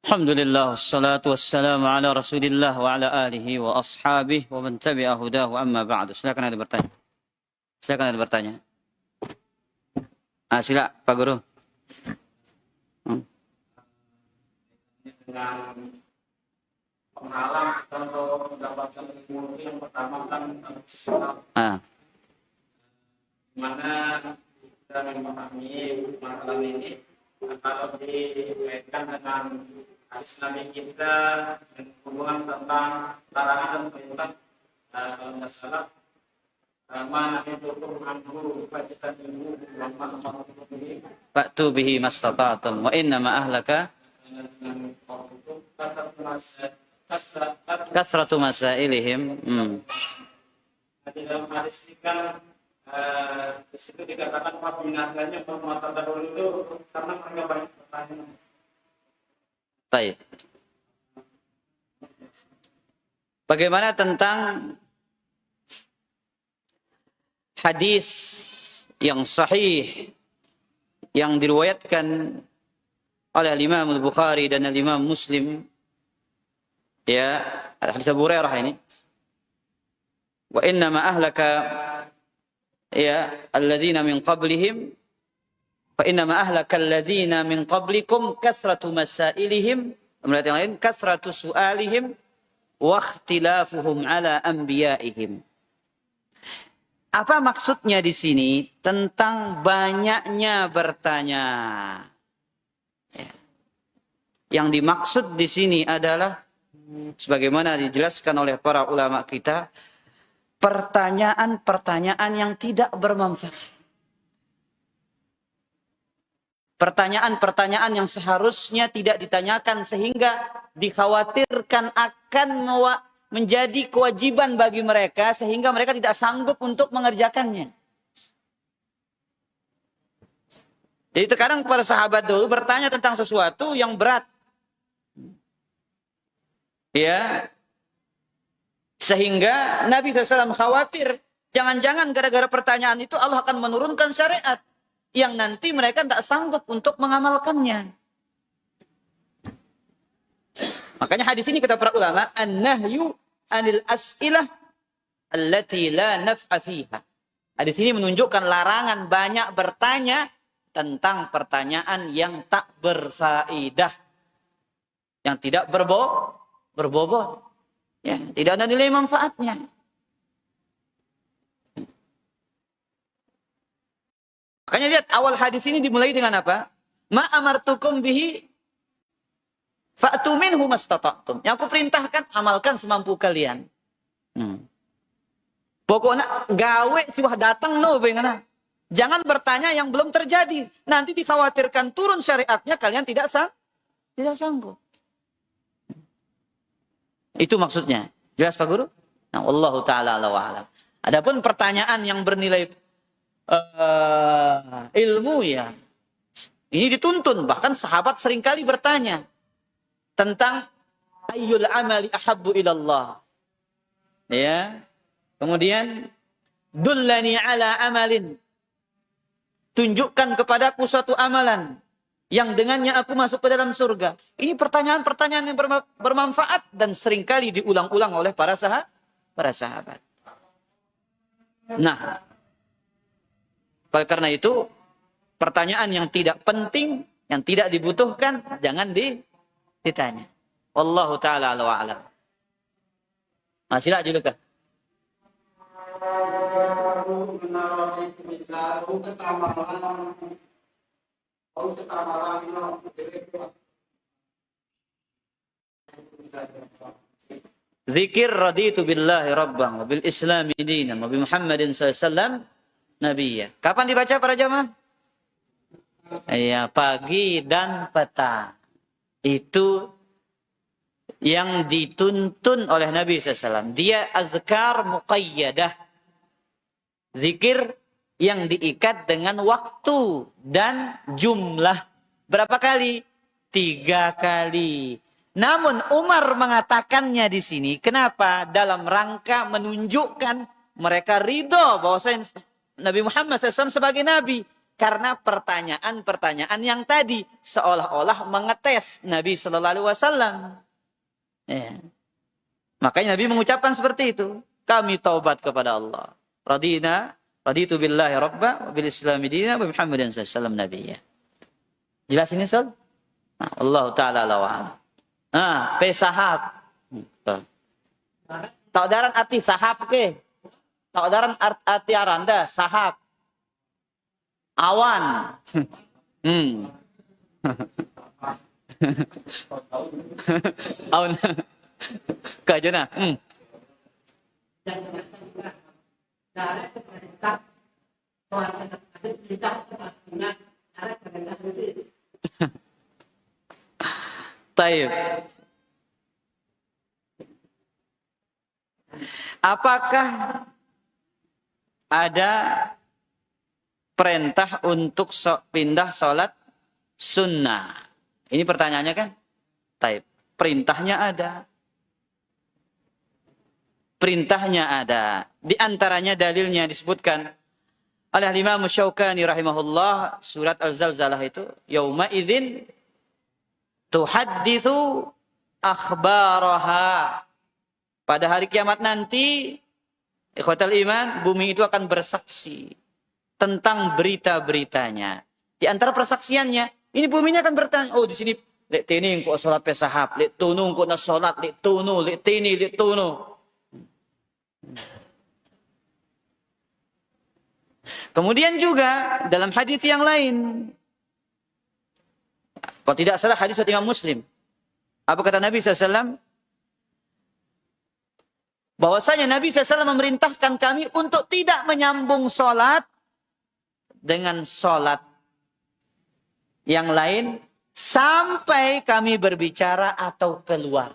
Alhamdulillah, wassalatu wassalamu ala rasulillah wa ala alihi wa ashabihi wa man tabi'a hudahu amma ba'du. Silakan ada bertanya. Silakan ada bertanya. Sila Pak Guru. Dengan penghalang atau mendapatkan ilmu yang pertama kan mana kita memahami masalah ini kalau dikaitkan dengan hadis Nabi kita dan hubungan tentang larangan dan perintah kalau tidak salah mana itu anhu bajikan ilmu Fa'tu bihi mastata'tum wa inna ma ahlaka kasratu masailihim. Di dalam hadis ini kan di situ dikatakan binasanya mata tadul itu karena mereka banyak pertanyaan. Baik. Bagaimana tentang hadis yang sahih yang diriwayatkan oleh Imam Al-Bukhari dan Imam Muslim, ya, hadis Abu Hurairah ini. Wa inna ma ahlaka ya alladzina min qablihim fa inna ma ahlaka alladzina min qablikum kasratu masailihim, kemudian yang lain kasratu su'alihim wa ikhtilafuhum ala anbiya'ihim. Apa maksudnya di sini? Tentang banyaknya bertanya. Yang dimaksud di sini adalah sebagaimana dijelaskan oleh para ulama kita, pertanyaan-pertanyaan yang tidak bermanfaat. Pertanyaan-pertanyaan yang seharusnya tidak ditanyakan sehingga dikhawatirkan akan menjadi kewajiban bagi mereka sehingga mereka tidak sanggup untuk mengerjakannya. Jadi terkadang para sahabat dulu bertanya tentang sesuatu yang berat. Ya. Sehingga Nabi SAW khawatir jangan-jangan gara-gara pertanyaan itu Allah akan menurunkan syariat yang nanti mereka tidak sanggup untuk mengamalkannya. Makanya hadis ini kata para ulama, an-nahyu anil as'ilah allati la naf'a fiha. Hadis ini menunjukkan larangan banyak bertanya tentang pertanyaan yang tak berfaedah, yang tidak berbobot. Ya, tidak ada nilai manfaatnya. Makanya lihat awal hadis ini dimulai dengan apa? Ma amartukum bihi fa'tu minhu mastata'tum. Yang aku perintahkan amalkan semampu kalian. Pokoknya gawe sih wah datang no bagaimana? Jangan bertanya yang belum terjadi. Nanti dikhawatirkan turun syariatnya kalian tidak sanggup. Itu maksudnya. Jelas Pak Guru? Nah, wallahu taala a'lam. Adapun pertanyaan yang bernilai ilmu ya, ini dituntun. Bahkan sahabat seringkali bertanya tentang ayyul amali ahabbu ilallah. Ya. Kemudian dullani ala amalin. Tunjukkan kepadaku suatu amalan yang dengannya aku masuk ke dalam surga. Ini pertanyaan-pertanyaan yang bermanfaat dan seringkali diulang-ulang oleh para sahabat. Nah, karena itu pertanyaan yang tidak penting, yang tidak dibutuhkan, jangan ditanya. Wallahu ta'ala a'lam. Sila juga kah? Zikir raditu billahi rabban wa bil islami dinan wa bi Muhammadin sallallahu alaihi wasallam nabiyya. Kapan dibaca para jamaah? Ya, pagi dan petang. Itu yang dituntun oleh Nabi SAW. Dia azkar muqayyadah. Zikir yang diikat dengan waktu dan jumlah. Berapa kali? 3 kali. Namun Umar mengatakannya di sini. Kenapa? Dalam rangka menunjukkan mereka ridho bahwa Nabi Muhammad SAW sebagai Nabi. Karena pertanyaan-pertanyaan yang tadi seolah-olah mengetes Nabi Sallallahu Alaihi Wasallam. Ya. Makanya Nabi mengucapkan seperti itu. Kami taubat kepada Allah. Raditu billahi rabba wa bil islami dina wa Muhammadin sallallahu alaihi wasallam nabiyya. Jelas ini Ustaz? Nah, Allah taala lawan. Nah, pesahab. Tak daran arti sahab ke? Tak daran arti aranda sahab. Awan. Awan. Kajana. Taib. Apakah ada perintah untuk pindah sholat sunnah? Ini pertanyaannya kan? Taib. Perintahnya ada. Perintahnya ada. Di antaranya dalilnya disebutkan oleh Imam Syaukani rahimahullah surat Al-Zalzalah itu yauma idzin tuhadditsu akhbaraha. Pada hari kiamat nanti, ikhwatal iman, bumi itu akan bersaksi tentang berita-beritanya. Di antara persaksiannya, ini buminya akan bertanya, oh di sini lek tini engko salat pesahab, lek tunu engko na salat, lek tunu, lek tini, lek tunu. Kemudian juga dalam hadis yang lain, kalau tidak salah hadis Imam Muslim, apa kata Nabi SAW? Bahwasanya Nabi SAW memerintahkan kami untuk tidak menyambung sholat dengan sholat yang lain sampai kami berbicara atau keluar.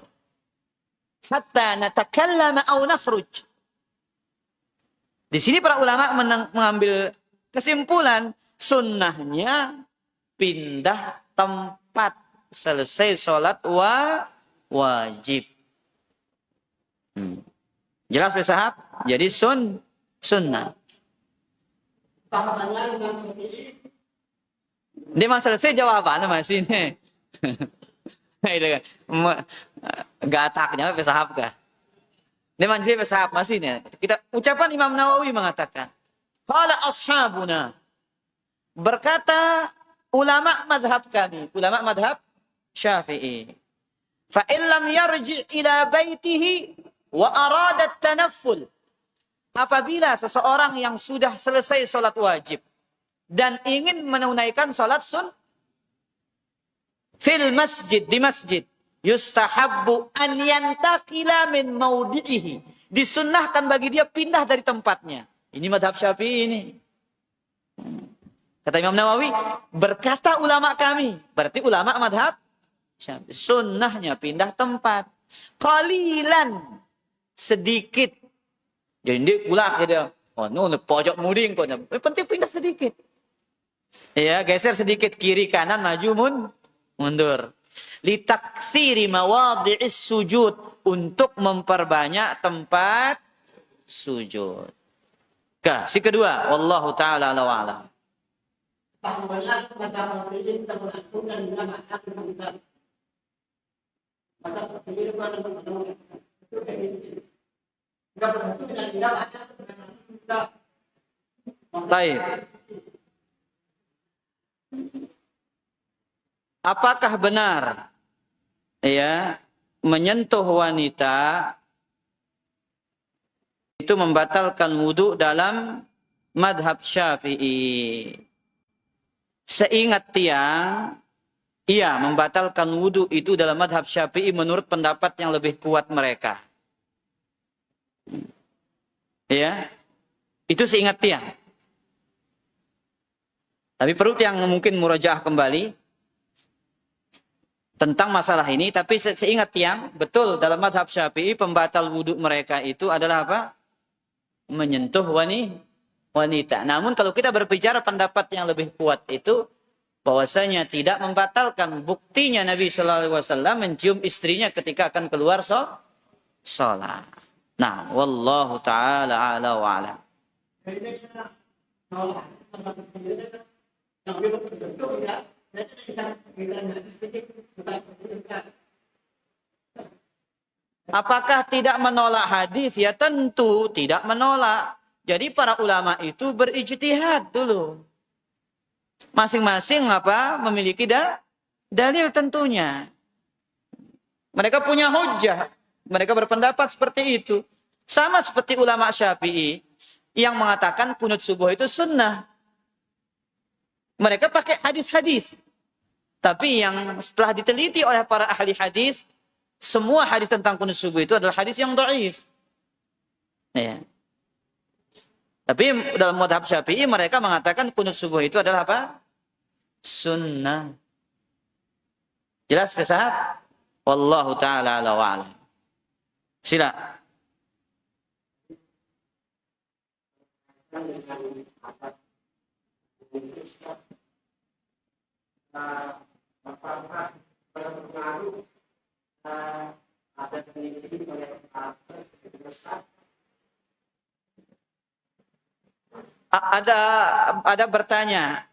Hatta natakallama aw nakhruj. Di sini para ulama mengambil kesimpulan sunnahnya pindah tempat selesai sholat wajib. Jelas sahab? Jadi sunnah. Dia masih selesai jawabannya masih ini. Gataknya sahab kah? Dia masih sahab masih ini. Kita ucapan Imam Nawawi mengatakan, qala ashabuna, berkata ulama mazhab kami, ulama mazhab Syafi'i, fa illam yarji' ila baitihi wa arada tanafful, apabila seseorang yang sudah selesai sholat wajib dan ingin menunaikan sholat fil masjid, di masjid, yustahabbu an yantakila min maudi'ihi, disunnahkan bagi dia pindah dari tempatnya. Ini madhab Syafi'i ini. Kata Imam Nawawi, berkata ulama kami, berarti ulama madhab Syafi'i, sunnahnya pindah tempat. Qalilan, sedikit. Jadi dia pula gitu. Oh, pojok muding kok. Penting pindah sedikit. Ya, geser sedikit kiri kanan, maju mundur. Litaktsiri mawadhi'is sujud, untuk memperbanyak tempat sujud. Si kedua, wallahu taala a'lam. Baik. Apakah benar ya menyentuh wanita itu membatalkan wudu dalam madhab Syafi'i? Seingat tiang, iya, membatalkan wudu itu dalam madhab Syafi'i menurut pendapat yang lebih kuat mereka. Ya, itu seingat tiang. Tapi perlu yang mungkin murajaah kembali tentang masalah ini. Tapi seingat tiang, betul dalam madhab Syafi'i pembatal wudhu mereka itu adalah apa? Menyentuh wanita. Namun kalau kita berbicara pendapat yang lebih kuat itu, bahwasanya tidak membatalkan. Buktinya Nabi Sallallahu Alaihi Wasallam mencium istrinya ketika akan keluar sholat. Nah, wallahu taala a'la wa a'lam. Apakah tidak menolak hadis? Ya tentu tidak menolak. Jadi para ulama itu berijtihad dulu. Masing-masing memiliki dalil tentunya. Mereka punya hujjah. Mereka berpendapat seperti itu. Sama seperti ulama Syafi'i yang mengatakan kunut subuh itu sunnah. Mereka pakai hadis-hadis. Tapi yang setelah diteliti oleh para ahli hadis, semua hadis tentang kunut subuh itu adalah hadis yang dhaif. Ya. Tapi dalam mazhab Syafi'i mereka mengatakan kunut subuh itu adalah apa? Sunnah. Jelas ke sahab? Wallahu ta'ala ala wa'ala. Sila. Ada bertanya,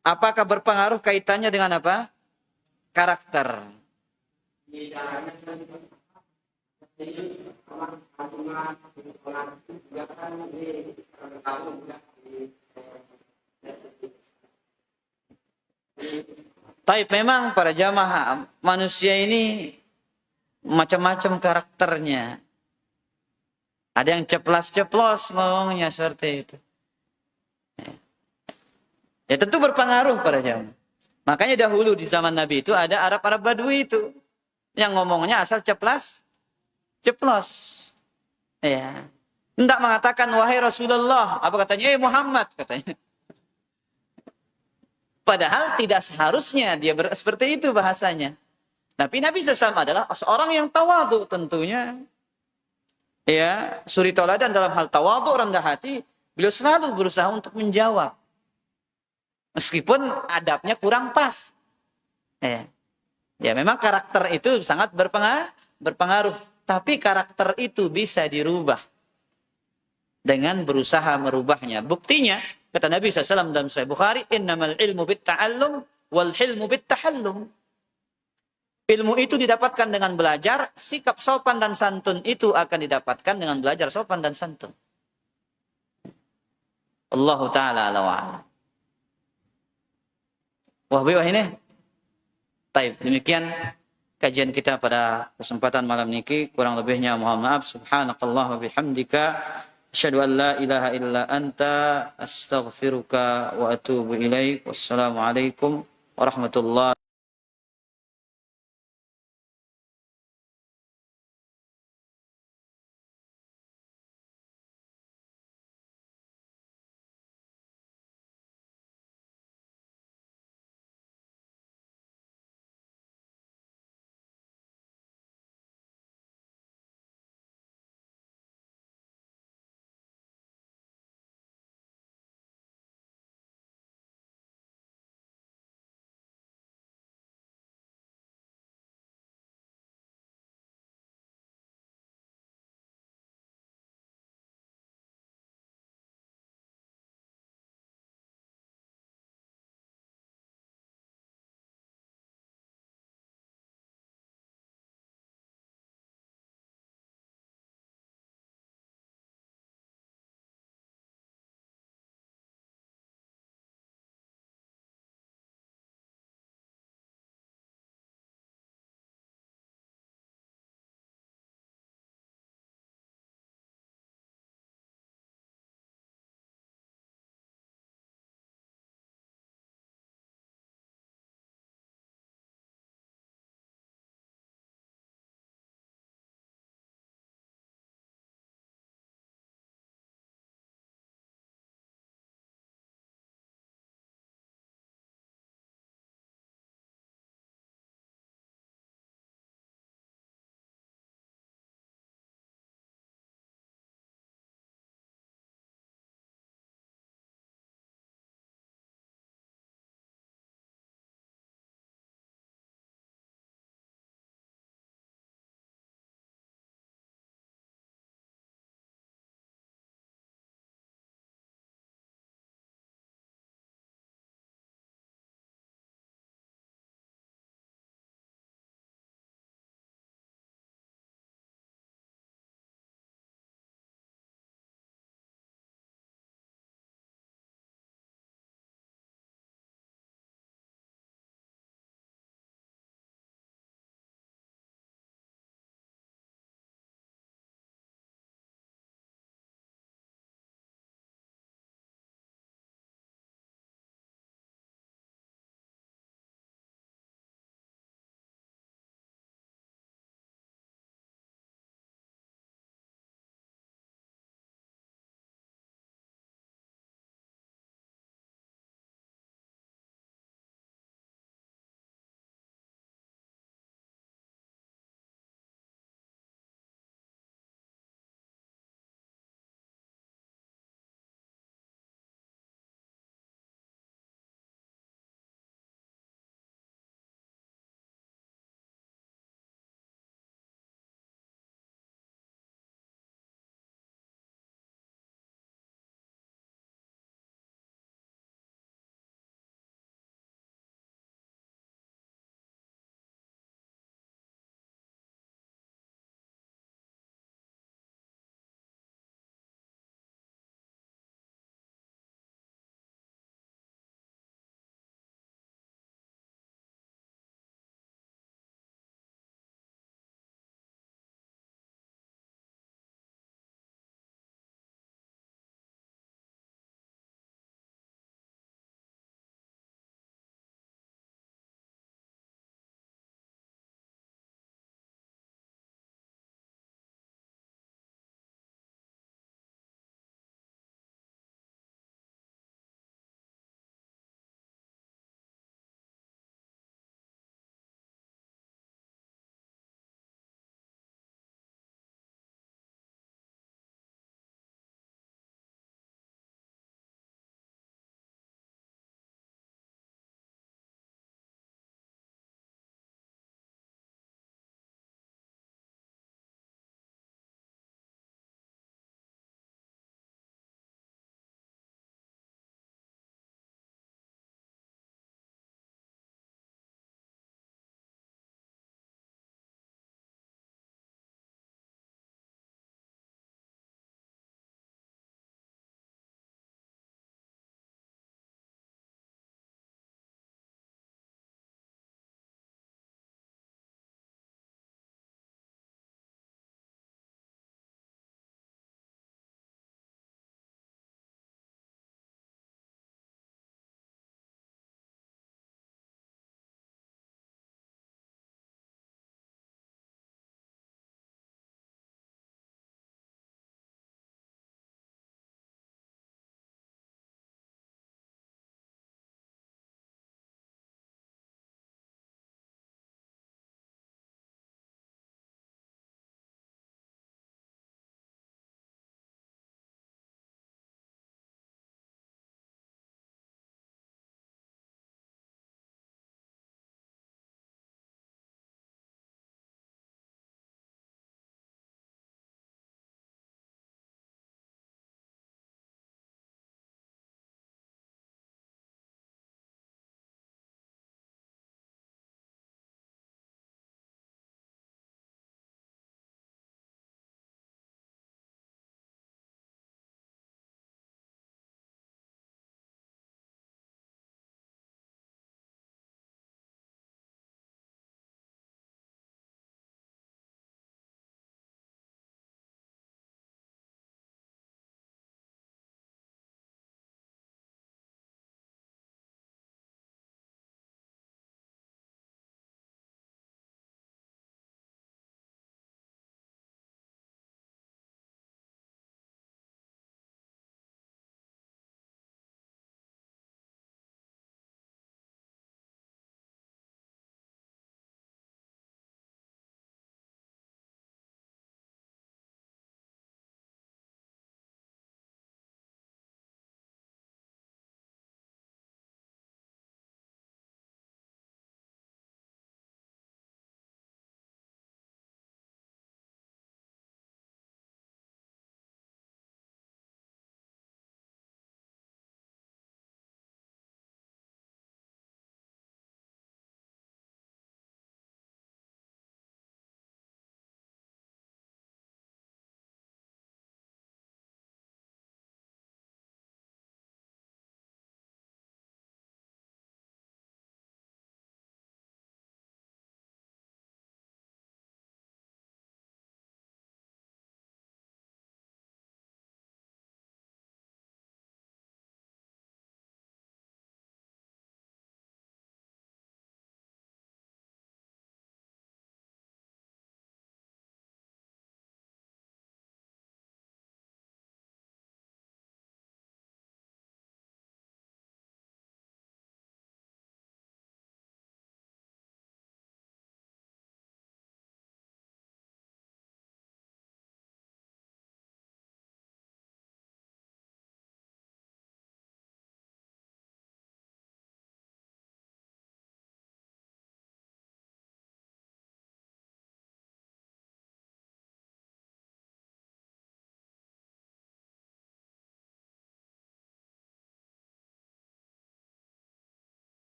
apakah berpengaruh kaitannya dengan apa? karakter. Tapi memang para jamaah manusia ini macam-macam karakternya. Ada yang ceplas-ceplos ngomongnya seperti itu. Ya tentu berpengaruh para jamaah. Makanya dahulu di zaman Nabi itu ada Arab-Arab Badui itu. Yang ngomongnya asal ceplos. Ya. Tidak mengatakan wahai Rasulullah. Apa katanya? Muhammad katanya. Padahal tidak seharusnya dia seperti itu bahasanya. Tapi Nabi SAW adalah seorang yang tawadu tentunya. Ya, suri tauladan dalam hal tawadu, rendah hati. Beliau selalu berusaha untuk menjawab. Meskipun adabnya kurang pas. Ya memang karakter itu sangat berpengaruh. Tapi karakter itu bisa dirubah. Dengan berusaha merubahnya. Buktinya, kata Nabi SAW dalam Sahih Bukhari, innamal ilmu bitta'allum wal hilmu bittahallum. Ilmu itu didapatkan dengan belajar, sikap sopan dan santun itu akan didapatkan dengan belajar sopan dan santun. Allahu ta'ala ala wa'ala. Wah, ini. Baik, demikian kajian kita pada kesempatan malam ini. Kurang lebihnya mohon maaf. Subhanakallah wa bihamdika. Asyhadu an la ilaha illa anta astaghfiruka wa atubu ilaik. Wassalamualaikum warahmatullahi